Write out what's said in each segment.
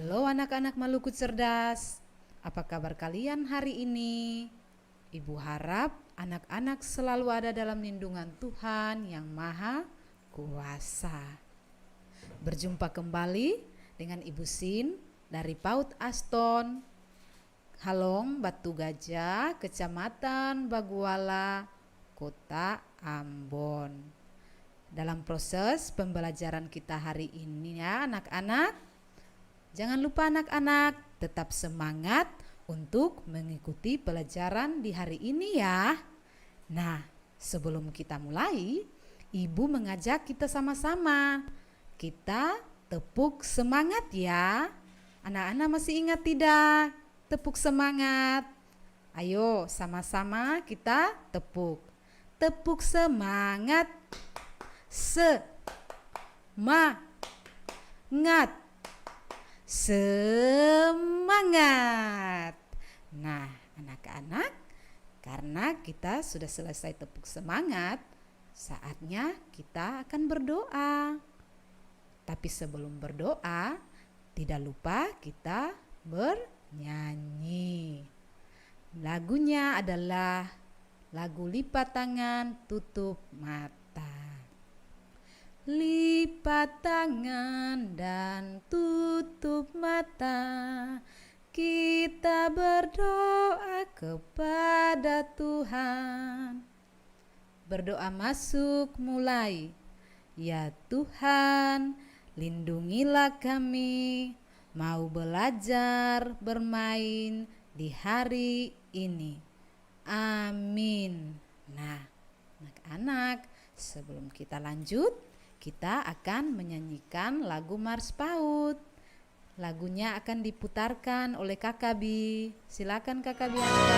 Halo anak-anak Maluku cerdas, apa kabar kalian hari ini? Ibu harap anak-anak selalu ada dalam lindungan Tuhan yang Maha Kuasa. Berjumpa kembali dengan Ibu Sin dari PAUD Aston, Halong, Batu Gajah, Kecamatan Baguala, Kota Ambon. Dalam proses pembelajaran kita hari ini ya anak-anak, jangan lupa anak-anak tetap semangat untuk mengikuti pelajaran di hari ini ya. Nah, sebelum kita mulai, Ibu mengajak kita sama-sama. Kita tepuk semangat ya. Anak-anak masih ingat tidak? Tepuk semangat. Ayo sama-sama kita tepuk. Tepuk semangat. Semangat. Semangat. Nah, anak-anak, karena kita sudah selesai tepuk semangat, saatnya kita akan berdoa. Tapi sebelum berdoa, tidak lupa kita bernyanyi. Lagunya adalah lagu lipat tangan, tutup mata. Lipat tangan dan tutup mata, kita berdoa kepada Tuhan. Berdoa masuk mulai. Ya Tuhan, lindungilah kami, mau belajar bermain di hari ini. Amin. Nah, anak-anak, sebelum kita lanjut, kita akan menyanyikan lagu Mars PAUD. Lagunya akan diputarkan oleh Kakak Bi. Silakan Kakak Bianca.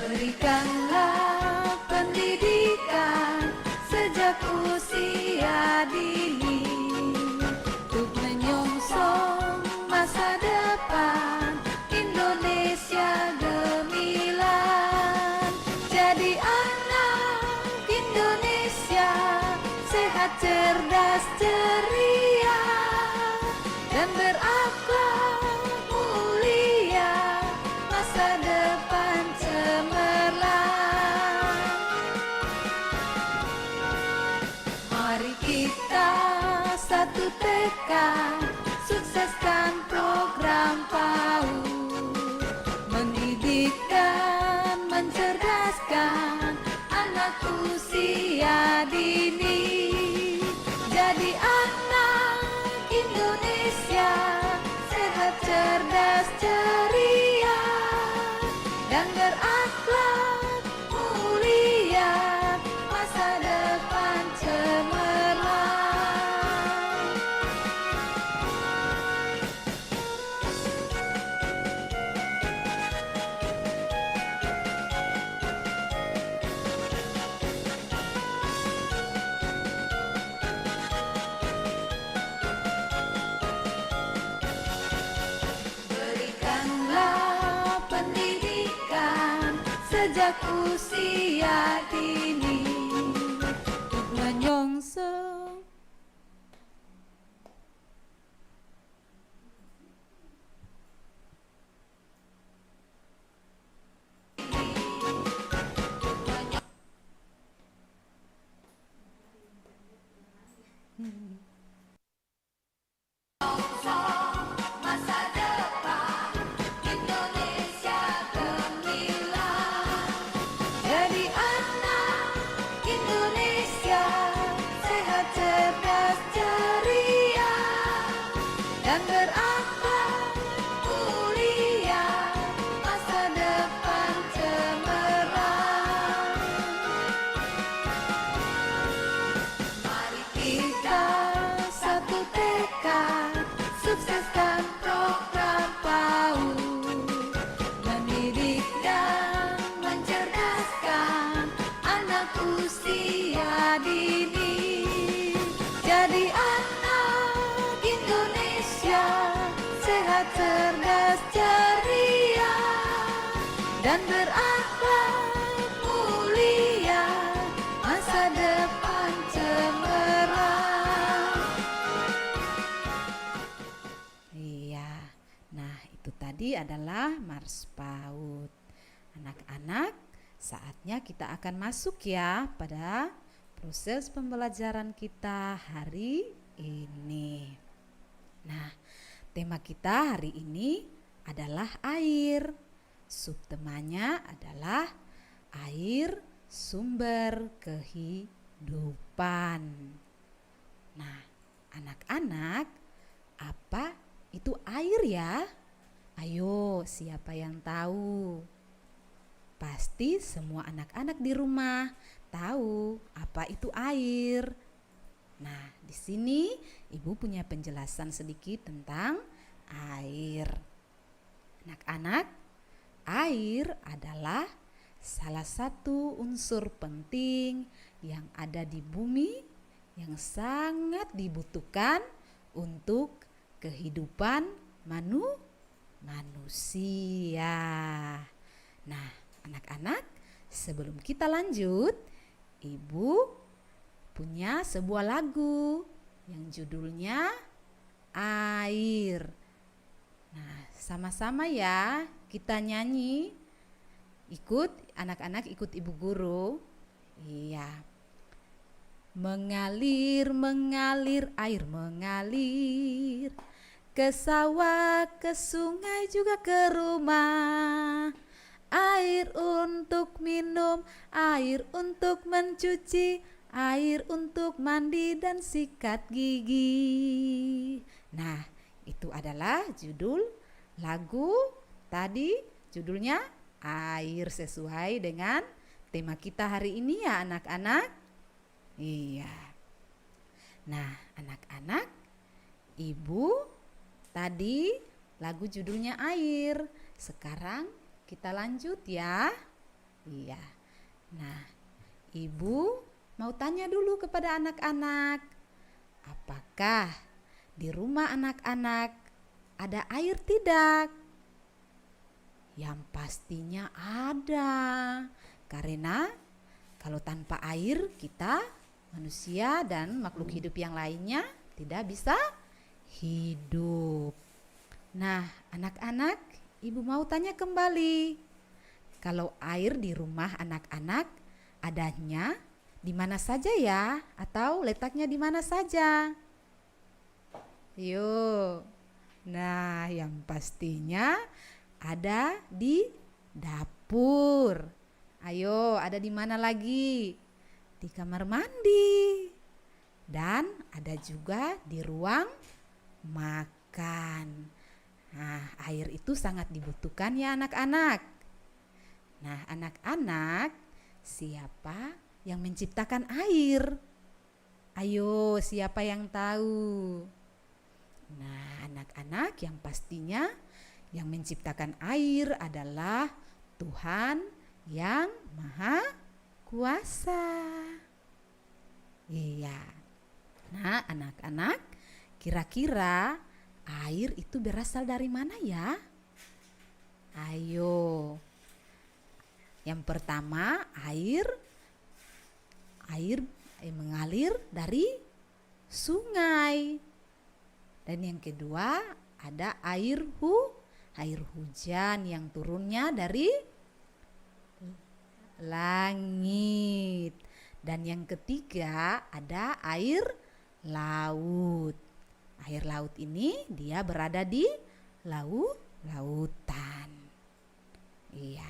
Berikanlah pendidikan sejak usia dini untuk menyongsong masa depan Indonesia gemilang. Jadi anak Indonesia sehat, cerdas, ceria, dan berakhlak mulia, masa depan cemerlang. Mari kita satu tekad, sukseskan program PAUD, mendidik dan mencerdaskan anak usia dini. Jadi anak Indonesia sehat, cerdas, ceria, dan berakhlak mulia, masa depan cemerlang. Berikanlah pendidikan sejak usia dini untuk menyongsong masa depan Indonesia gemilang. Jadi anak dan berakhlak mulia, masa depan cemerlang. Iya, nah itu tadi adalah Mars PAUD. Anak-anak, saatnya kita akan masuk ya pada proses pembelajaran kita hari ini. Nah, tema kita hari ini adalah air. Subtemanya adalah air sumber kehidupan. Nah, anak-anak, apa itu air ya? Ayo, siapa yang tahu? Pasti semua anak-anak di rumah tahu apa itu air. Nah, di sini Ibu punya penjelasan sedikit tentang air. Anak-anak, air adalah salah satu unsur penting yang ada di bumi yang sangat dibutuhkan untuk kehidupan manusia. Nah, anak-anak, sebelum kita lanjut, Ibu punya sebuah lagu yang judulnya Air. Nah, sama-sama ya kita nyanyi. Ikut anak-anak, ikut ibu guru. Iya. Mengalir, mengalir, air mengalir ke sawah, ke sungai, juga ke rumah. Air untuk minum, air untuk mencuci, air untuk mandi dan sikat gigi. Nah, itu adalah judul lagu tadi, judulnya Air, sesuai dengan tema kita hari ini ya anak-anak. Iya. Nah, anak-anak, Ibu tadi lagu judulnya Air. Sekarang kita lanjut ya. Iya. Nah, Ibu mau tanya dulu kepada anak-anak. Apakah di rumah anak-anak ada air tidak? Yang pastinya ada. Karena kalau tanpa air kita manusia dan makhluk hidup yang lainnya tidak bisa hidup. Nah, anak-anak, Ibu mau tanya kembali. Kalau air di rumah anak-anak adanya di mana saja ya? Atau letaknya di mana saja? Yuk. Nah, yang pastinya ada di dapur. Ayo, ada di mana lagi? Di kamar mandi. Dan ada juga di ruang makan. Nah, air itu sangat dibutuhkan ya anak-anak. Nah, anak-anak, siapa yang menciptakan air? Ayo, siapa yang tahu? Nah, anak-anak, yang pastinya yang menciptakan air adalah Tuhan yang Maha Kuasa. Iya. Nah, anak-anak, kira-kira air itu berasal dari mana ya? Ayo. Yang pertama, air mengalir dari sungai. Dan yang kedua, ada air hujan yang turunnya dari langit. Dan yang ketiga, ada air laut. Air laut ini dia berada di lautan. Iya,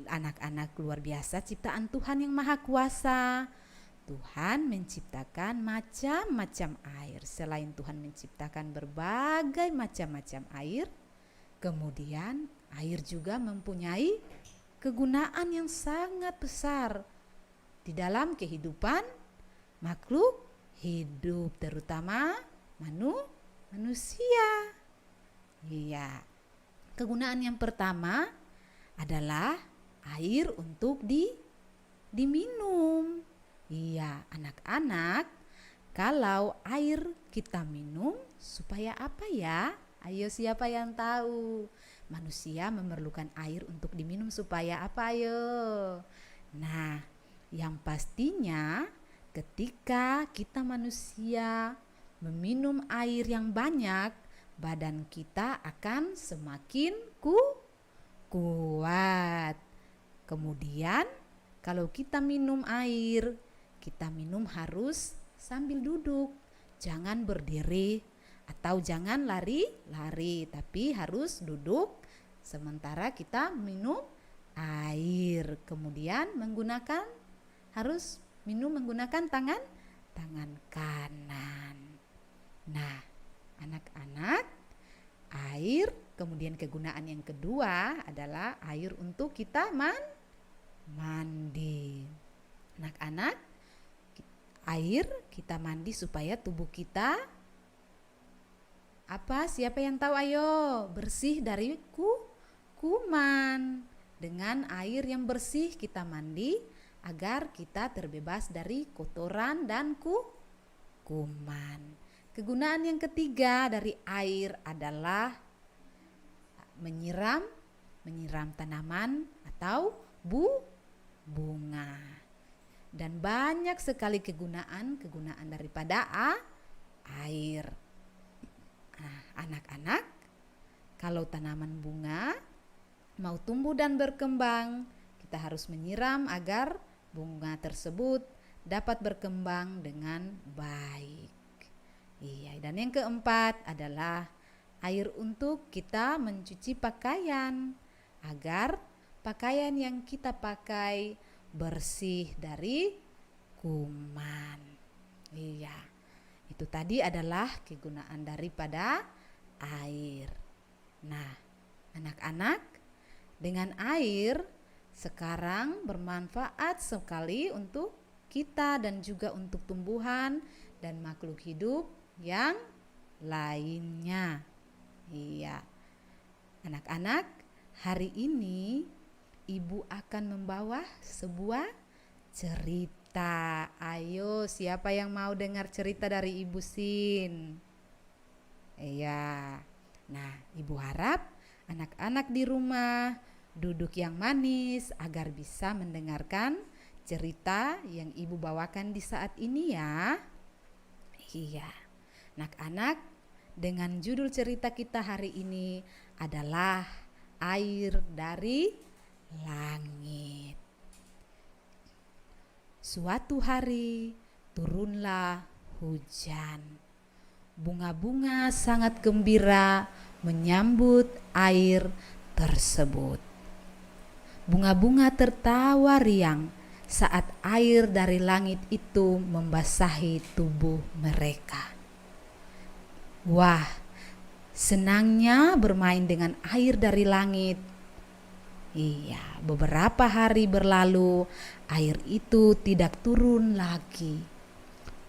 anak-anak luar biasa ciptaan Tuhan yang Maha Kuasa. Tuhan menciptakan macam-macam air. Selain Tuhan menciptakan berbagai macam-macam air, kemudian air juga mempunyai kegunaan yang sangat besar di dalam kehidupan makhluk hidup, terutama manusia. Iya. Kegunaan yang pertama adalah air untuk diminum. Iya, anak-anak, kalau air kita minum supaya apa ya? Ayo, siapa yang tahu? manusia memerlukan air untuk diminum supaya apa ayo? Nah, yang pastinya ketika kita manusia meminum air yang banyak, badan kita akan semakin kuat. Kemudian kalau kita minum air, kita minum harus sambil duduk. Jangan berdiri atau jangan lari-lari, tapi harus duduk sementara kita minum air. Kemudian harus minum menggunakan tangan kanan. Nah, anak-anak, air, kemudian kegunaan yang kedua adalah air untuk kita mandi. Anak-anak, air kita mandi supaya tubuh kita siapa yang tahu ayo bersih dari kuman. Dengan air yang bersih kita mandi agar kita terbebas dari kotoran dan kuman. Kegunaan yang ketiga dari air adalah menyiram tanaman atau bunga. Dan banyak sekali kegunaan daripada air. Nah, anak-anak, kalau tanaman bunga mau tumbuh dan berkembang, kita harus menyiram agar bunga tersebut dapat berkembang dengan baik. Iya, dan yang keempat adalah air untuk kita mencuci pakaian agar pakaian yang kita pakai bersih dari kuman. Iya, itu tadi adalah kegunaan daripada air. Nah, anak-anak, dengan air sekarang bermanfaat sekali untuk kita dan juga untuk tumbuhan dan makhluk hidup yang lainnya. Iya. Anak-anak, hari ini Ibu akan membawa sebuah cerita. Ayo, siapa yang mau dengar cerita dari Ibu Sin? Iya. Nah, Ibu harap anak-anak di rumah duduk yang manis agar bisa mendengarkan cerita yang Ibu bawakan di saat ini ya. Iya. Anak-anak, dengan judul cerita kita hari ini adalah Air dari Langit. Suatu hari turunlah hujan. Bunga-bunga sangat gembira menyambut air tersebut. Bunga-bunga tertawa riang saat air dari langit itu membasahi tubuh mereka. Wah, senangnya bermain dengan air dari langit. Iya, beberapa hari berlalu, air itu tidak turun lagi.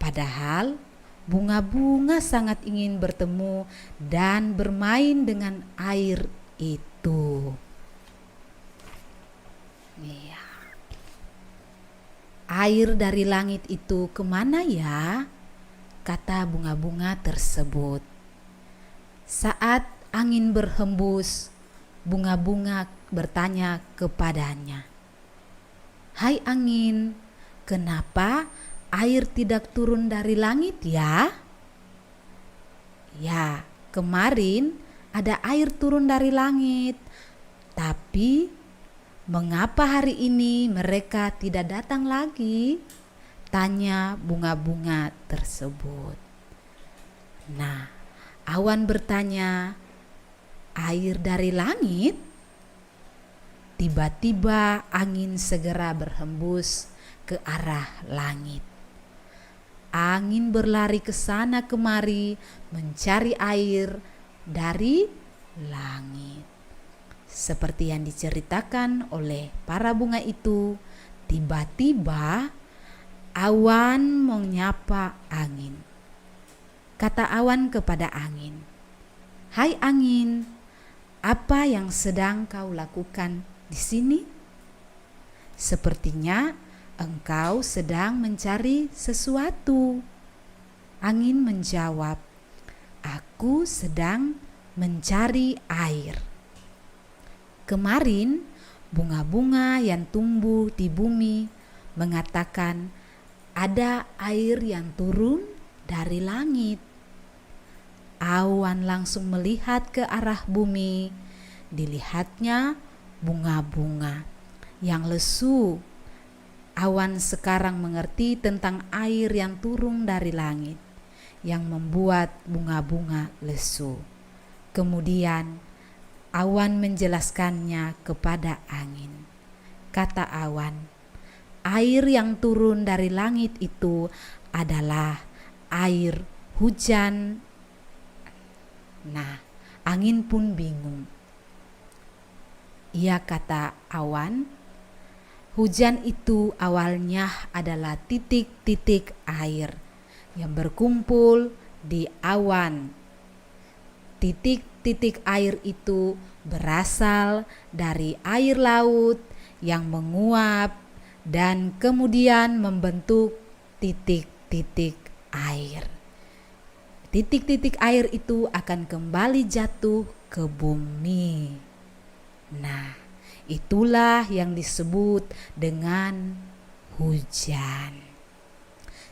Padahal bunga-bunga sangat ingin bertemu dan bermain dengan air itu. Iya. Air dari langit itu kemana ya? Kata bunga-bunga tersebut. Saat angin berhembus, bunga-bunga bertanya kepadanya, "Hai angin, kenapa air tidak turun dari langit ya?" "Ya, kemarin ada air turun dari langit, tapi mengapa hari ini mereka tidak datang lagi?" tanya bunga-bunga tersebut. Nah, awan bertanya, "Air dari langit?" Tiba-tiba angin segera berhembus ke arah langit. Angin berlari ke sana kemari mencari air dari langit. Seperti yang diceritakan oleh para bunga itu, tiba-tiba awan menyapa angin. Kata awan kepada angin, "Hai angin, apa yang sedang kau lakukan di sini? Sepertinya engkau sedang mencari sesuatu." Angin menjawab, "Aku sedang mencari air." Kemarin bunga-bunga yang tumbuh di bumi mengatakan ada air yang turun dari langit. Awan langsung melihat ke arah bumi. Dilihatnya bunga-bunga yang lesu. Awan sekarang mengerti tentang air yang turun dari langit yang membuat bunga-bunga lesu. Kemudian awan menjelaskannya kepada angin. Kata awan, air yang turun dari langit itu adalah air hujan. Nah, angin pun bingung. Ia kata awan, hujan itu awalnya adalah titik-titik air yang berkumpul di awan. Titik-titik air itu berasal dari air laut yang menguap dan kemudian membentuk titik-titik air. Titik-titik air itu akan kembali jatuh ke bumi. Nah, itulah yang disebut dengan hujan.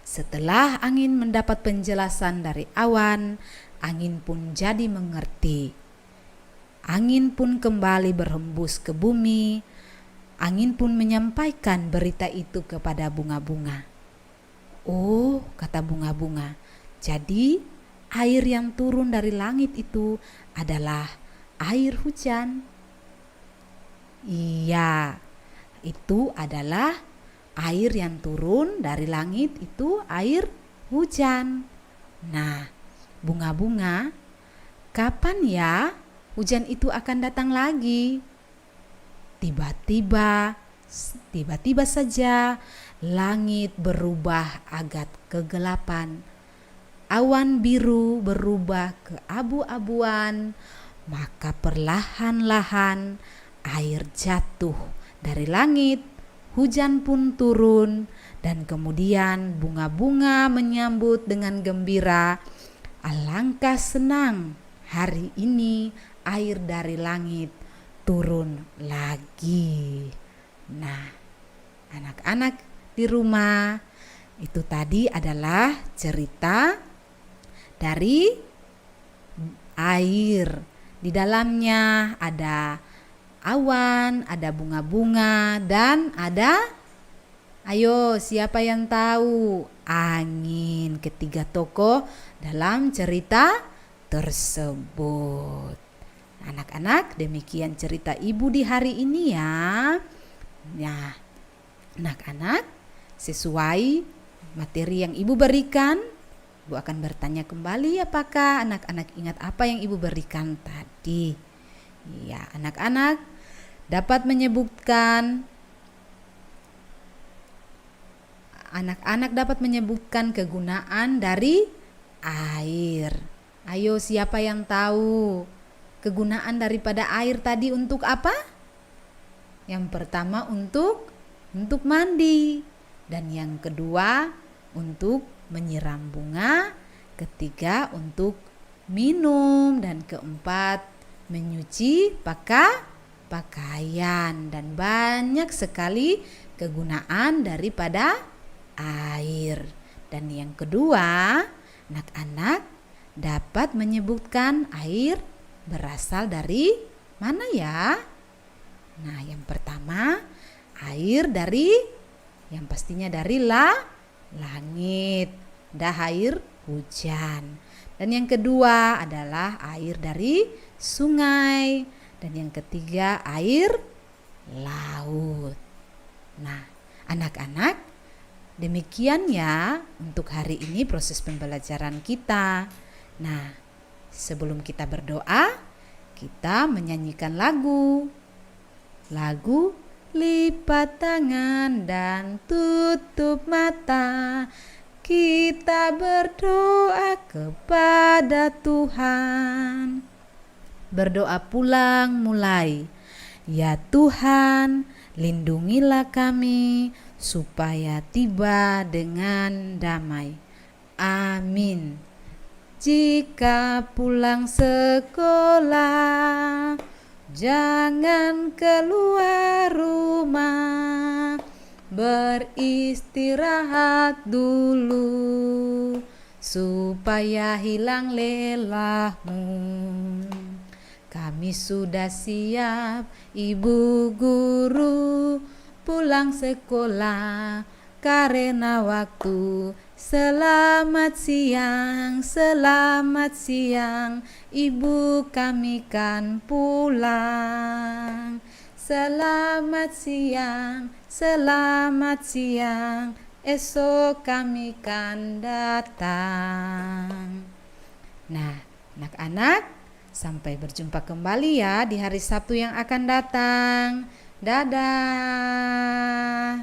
Setelah angin mendapat penjelasan dari awan, angin pun jadi mengerti. Angin pun kembali berhembus ke bumi. Angin pun menyampaikan berita itu kepada bunga-bunga. Oh, kata bunga-bunga, jadi air yang turun dari langit itu adalah air hujan. Iya, itu adalah air yang turun dari langit, itu air hujan. Nah, bunga-bunga, kapan ya hujan itu akan datang lagi? Tiba-tiba saja langit berubah agak kegelapan. Awan biru berubah ke abu-abuan, maka perlahan-lahan air jatuh dari langit, hujan pun turun, dan kemudian bunga-bunga menyambut dengan gembira. Alangkah senang hari ini air dari langit turun lagi. Nah, anak-anak di rumah, itu tadi adalah cerita dari air. Di dalamnya ada awan, ada bunga-bunga, dan ada, ayo siapa yang tahu? Angin. Ketiga tokoh dalam cerita tersebut. Anak-anak, demikian cerita ibu di hari ini ya. Nah, anak-anak, sesuai materi yang ibu berikan, ibu akan bertanya kembali apakah anak-anak ingat apa yang ibu berikan tadi. Ya, anak-anak dapat menyebutkan kegunaan dari air. Ayo siapa yang tahu kegunaan daripada air tadi untuk apa? Yang pertama untuk mandi, dan yang kedua untuk menyiram bunga, ketiga untuk minum, dan keempat menyuci pakaian. Dan banyak sekali kegunaan daripada air. Dan yang kedua, anak-anak dapat menyebutkan air berasal dari mana ya? Nah, yang pertama air dari, yang pastinya dari langit, air hujan. Dan yang kedua adalah air dari sungai, dan yang ketiga air laut. Nah, anak-anak, demikian ya untuk hari ini proses pembelajaran kita. Nah, sebelum kita berdoa, kita menyanyikan lagu lipat tangan dan tutup mata. Kita berdoa kepada Tuhan. Berdoa pulang mulai. Ya Tuhan, lindungilah kami supaya tiba dengan damai. Amin. Jika pulang sekolah, Jangan keluar rumah, beristirahat dulu supaya hilang lelahmu. Kami sudah siap, ibu guru, pulang sekolah karena waktu. Selamat siang, ibu kami kan pulang. Selamat siang, esok kami kan datang. Nah, anak-anak, sampai berjumpa kembali ya di hari Sabtu yang akan datang. Dadah.